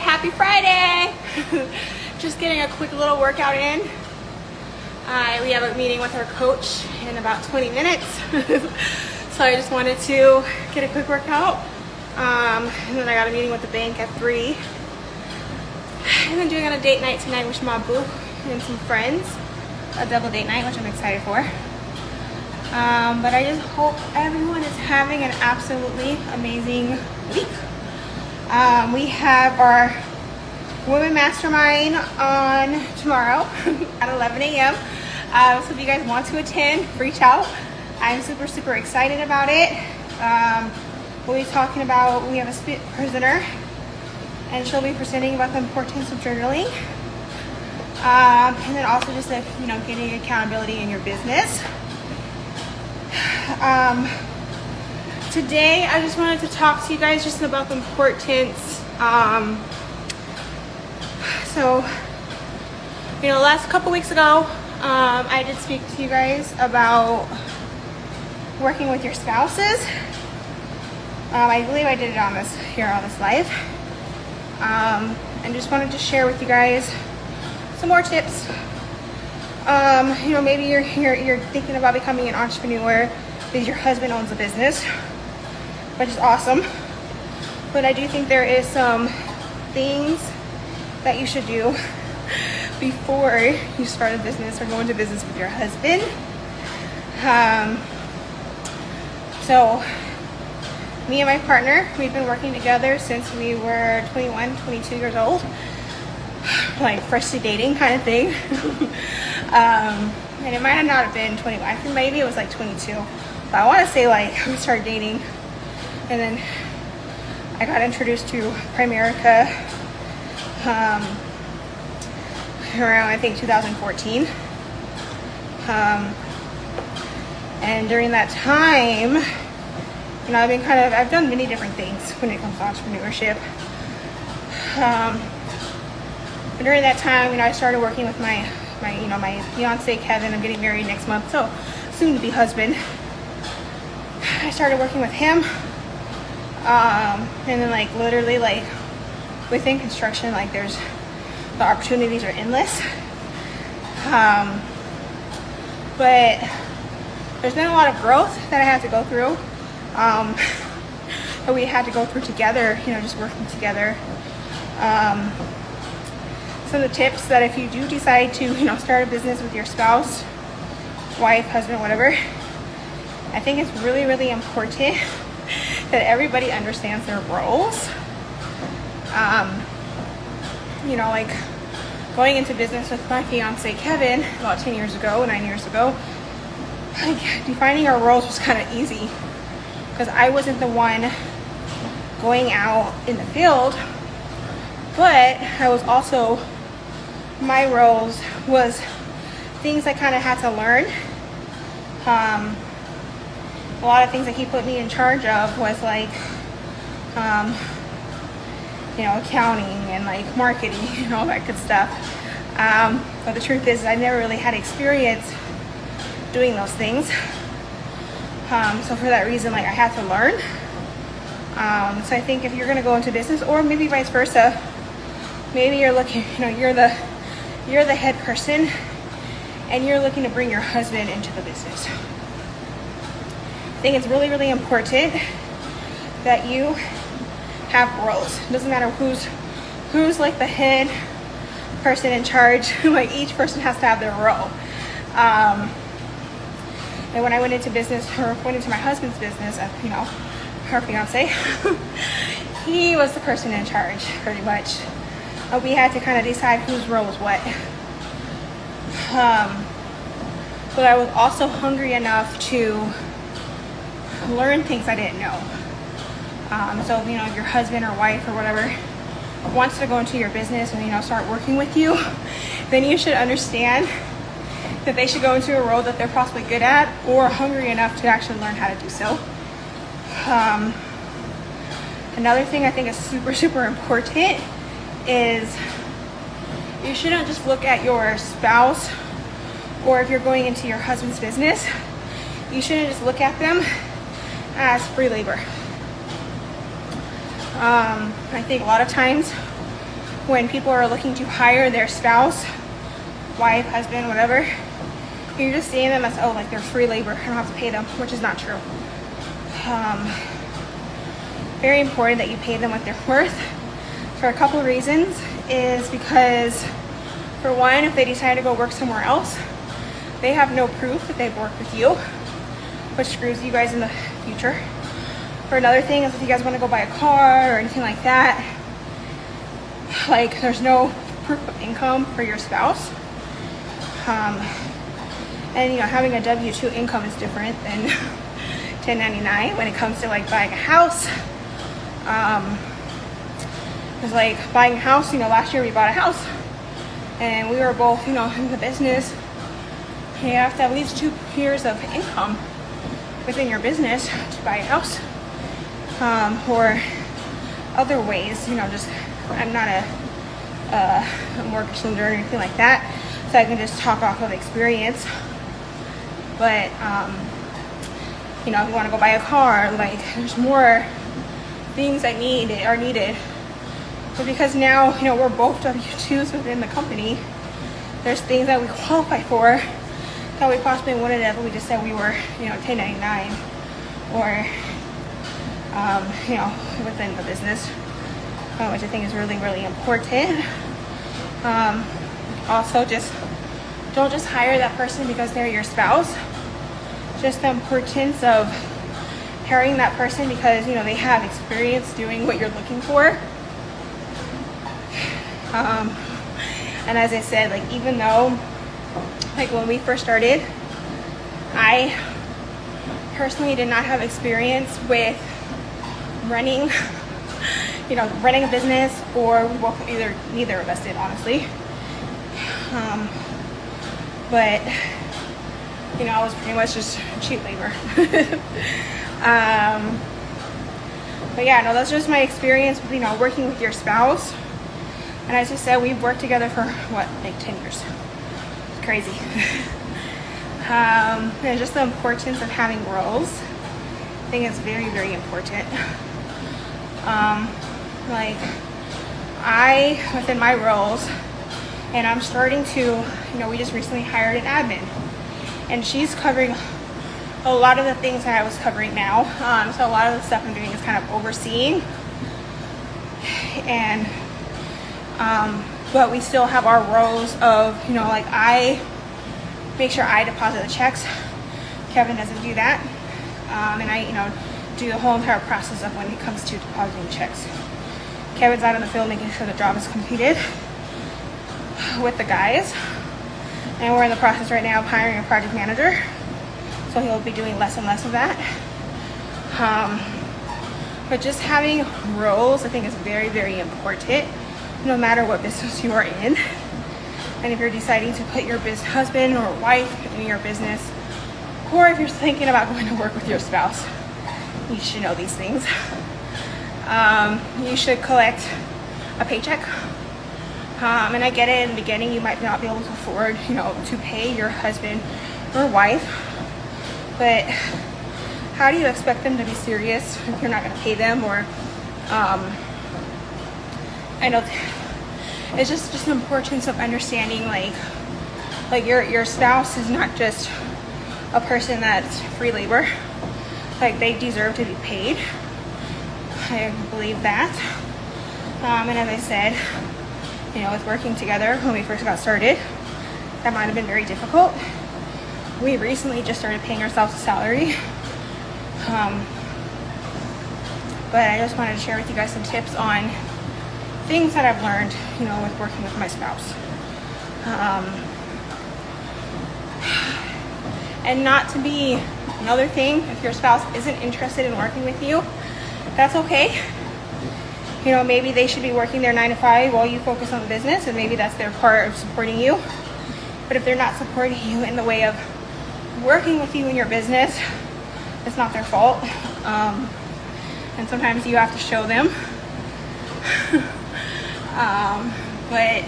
Happy Friday! Just getting a quick little workout in. We have a meeting with our coach in about 20 minutes. So I just wanted to get a quick workout. And then I got a meeting with the bank at 3. And then doing on a date night tonight with my boo and some friends. A double date night, which I'm excited for. But I just hope everyone is having an absolutely amazing week. We have our Women Mastermind on tomorrow at 11 a.m. So if you guys want to attend, reach out. I'm super excited about it. We'll be talking about, we have a spit prisoner, and she'll be presenting about the importance of journaling. And then also just like, getting accountability in your business. Today I just wanted to talk to you guys just about the importance. So last couple weeks ago, I did speak to you guys about working with your spouses. I believe I did it on this live. And just wanted to share with you guys some more tips. Maybe you're thinking about becoming an entrepreneur because your husband owns a business, which is awesome. But I do think there is some things that you should do before you start a business or go into business with your husband. So me and my partner, we've been working together since we were 21, 22 years old. Like freshly dating kind of thing. And it might not have been 21. I think maybe it was like 22. But I want to say like we started dating, and then I got introduced to Primerica around I think 2014. And during that time, I've done many different things when it comes to entrepreneurship. But during that time, I started working with my fiance Kevin. I'm getting married next month, so soon to be husband. I started working with him, and then literally within construction, there's the opportunities are endless. But there's been a lot of growth that I had to go through. That we had to go through together, just working together. Some of the tips that if you do decide to, start a business with your spouse, wife, husband, whatever, I think it's really important that everybody understands their roles. Going into business with my fiance Kevin about 9 years ago, defining our roles was kind of easy because I wasn't the one going out in the field, but I was also, my roles was things I kind of had to learn. A lot of things that he put me in charge of was accounting and marketing and all that good stuff. But the truth is I never really had experience doing those things. So for that reason, I had to learn. So I think if you're going to go into business, or maybe vice versa, maybe you're looking, you're the head person and you're looking to bring your husband into the business. I think it's really important that you have roles. It doesn't matter who's the head person in charge. Each person has to have their role. And when I went into business, or went into my husband's business, her fiance, he was the person in charge pretty much. We had to kind of decide whose role was what. But I was also hungry enough to learn things I didn't know. So if your husband or wife or whatever wants to go into your business and start working with you, then you should understand that they should go into a role that they're possibly good at or hungry enough to actually learn how to do so. Another thing I think is super important is you shouldn't just look at your spouse, or if you're going into your husband's business, you shouldn't just look at them as free labor. I think a lot of times when people are looking to hire their spouse, wife, husband, whatever, you're just seeing them as, oh, like they're free labor, I don't have to pay them, which is not true. Very important that you pay them what they're worth for a couple of reasons. Is because, for one, if they decide to go work somewhere else, they have no proof that they've worked with you, which screws you guys in the future. For another thing is if you guys want to go buy a car or anything like that, like there's no proof of income for your spouse. And you know, having a W-2 income is different than 1099 when it comes to like buying a house. It's like buying a house, you know, last year we bought a house and we were both, you know, in the business. You have to have at least 2 years of income within your business to buy a house. Or other ways, you know, just, I'm not a mortgage lender or anything like that, so I can just talk off of experience. But, you know, if you want to go buy a car, like, there's more things that are needed. But because now, you know, we're both W-2s within the company, there's things that we qualify for that we possibly wouldn't have if we just said we were, you know, 1099 or, you know, within the business, which I think is really, really important. Also, just don't just hire that person because they're your spouse. Just the importance of hiring that person because, you know, they have experience doing what you're looking for. And as I said, like, even though, like, when we first started, I personally did not have experience with running, you know, running a business, or well, neither of us did, honestly. But, you know, I was pretty much just cheap labor. But yeah, no, that's just my experience with, you know, working with your spouse. And as I said, we've worked together for what, like 10 years. It's crazy. And just the importance of having roles, I think it's very, very important. Like, within my roles, and I'm starting to, you know, we just recently hired an admin, and she's covering a lot of the things that I was covering now. So a lot of the stuff I'm doing is kind of overseeing, and but we still have our roles of, you know, like, I make sure I deposit the checks. Kevin doesn't do that. And I, you know, do the whole entire process of when it comes to depositing checks. Kevin's out in the field making sure the job is completed with the guys. And we're in the process right now of hiring a project manager. So he'll be doing less and less of that. But just having roles, I think, is very, very important, no matter what business you are in. And if you're deciding to put your husband or wife in your business, or if you're thinking about going to work with your spouse, you should know these things. You should collect a paycheck. And I get it, in the beginning you might not be able to afford, you know, to pay your husband or wife, but how do you expect them to be serious if you're not going to pay them? Or I know it's just the importance of understanding, like your spouse is not just a person that's free labor. Like, they deserve to be paid. I believe that. And as I said, you know, with working together when we first got started, that might have been very difficult. We recently just started paying ourselves a salary. But I just wanted to share with you guys some tips on things that I've learned, you know, with working with my spouse. And not to be another thing, if your spouse isn't interested in working with you, that's okay. You know, maybe they should be working their 9 to 5 while you focus on the business, and maybe that's their part of supporting you. But if they're not supporting you in the way of working with you in your business, it's not their fault. And sometimes you have to show them. But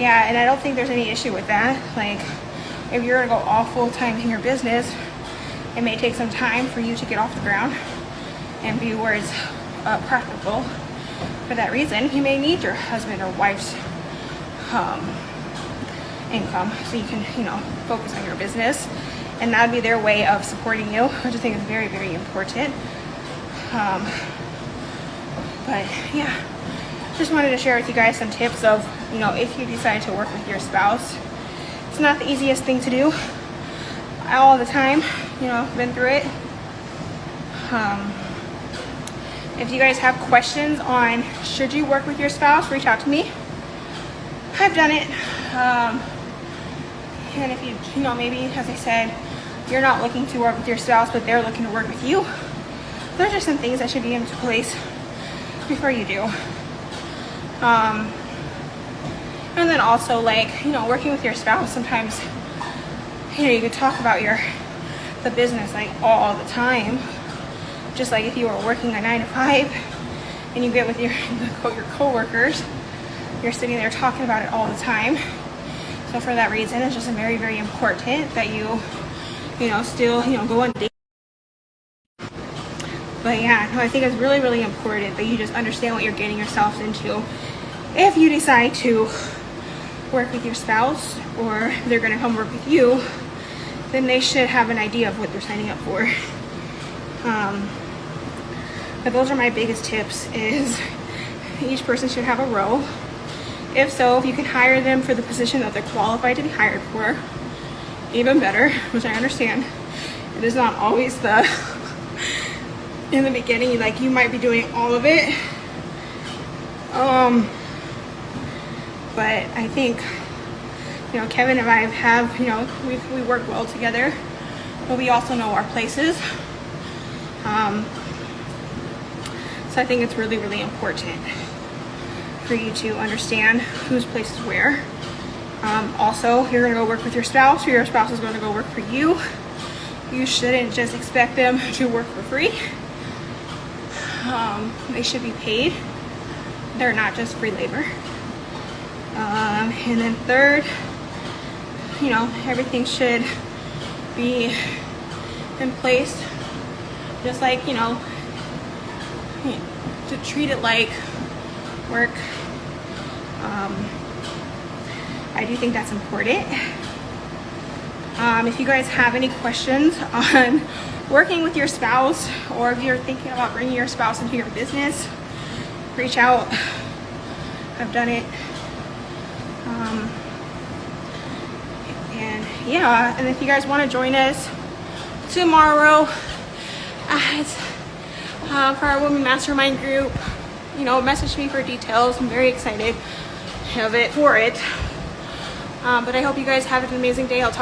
yeah, and I don't think there's any issue with that. Like, if you're gonna go all full time in your business, it may take some time for you to get off the ground and be where it's practical for that reason, you may need your husband or wife's income so you can, focus on your business, and that would be their way of supporting you, which I think is very, very important. But yeah, just wanted to share with you guys some tips of, if you decide to work with your spouse. It's not the easiest thing to do all the time, been through it. If you guys have questions on should you work with your spouse, reach out to me. I've done it. And if you, maybe, as I said, you're not looking to work with your spouse, but they're looking to work with you, those are some things that should be into place before you do. And then also, working with your spouse, sometimes, you can talk about the business, all the time. Just like if you were working a 9 to 5 and you get with your coworkers, you're sitting there talking about it all the time. So for that reason, it's just very, very important that you, still, go on dates. But yeah, I think it's really, really important that you just understand what you're getting yourself into. If you decide to work with your spouse, or they're going to come work with you, then they should have an idea of what they're signing up for. But those are my biggest tips, is each person should have a role. If so, if you can hire them for the position that they're qualified to be hired for, even better, which I understand. It is not always in the beginning, you might be doing all of it. But I think, Kevin and I have, we work well together, but we also know our places. So I think it's really, really important for you to understand whose place is where. Also, you're going to go work with your spouse, or your spouse is going to go work for you. You shouldn't just expect them to work for free. They should be paid. They're not just free labor. And then third, everything should be in place, just to treat it like work. I do think that's important. If you guys have any questions on working with your spouse, or if you're thinking about bringing your spouse into your business, reach out. I've done it. And if you guys want to join us tomorrow for our Women Mastermind group, message me for details. I'm very excited for it. But I hope you guys have an amazing day. I'll talk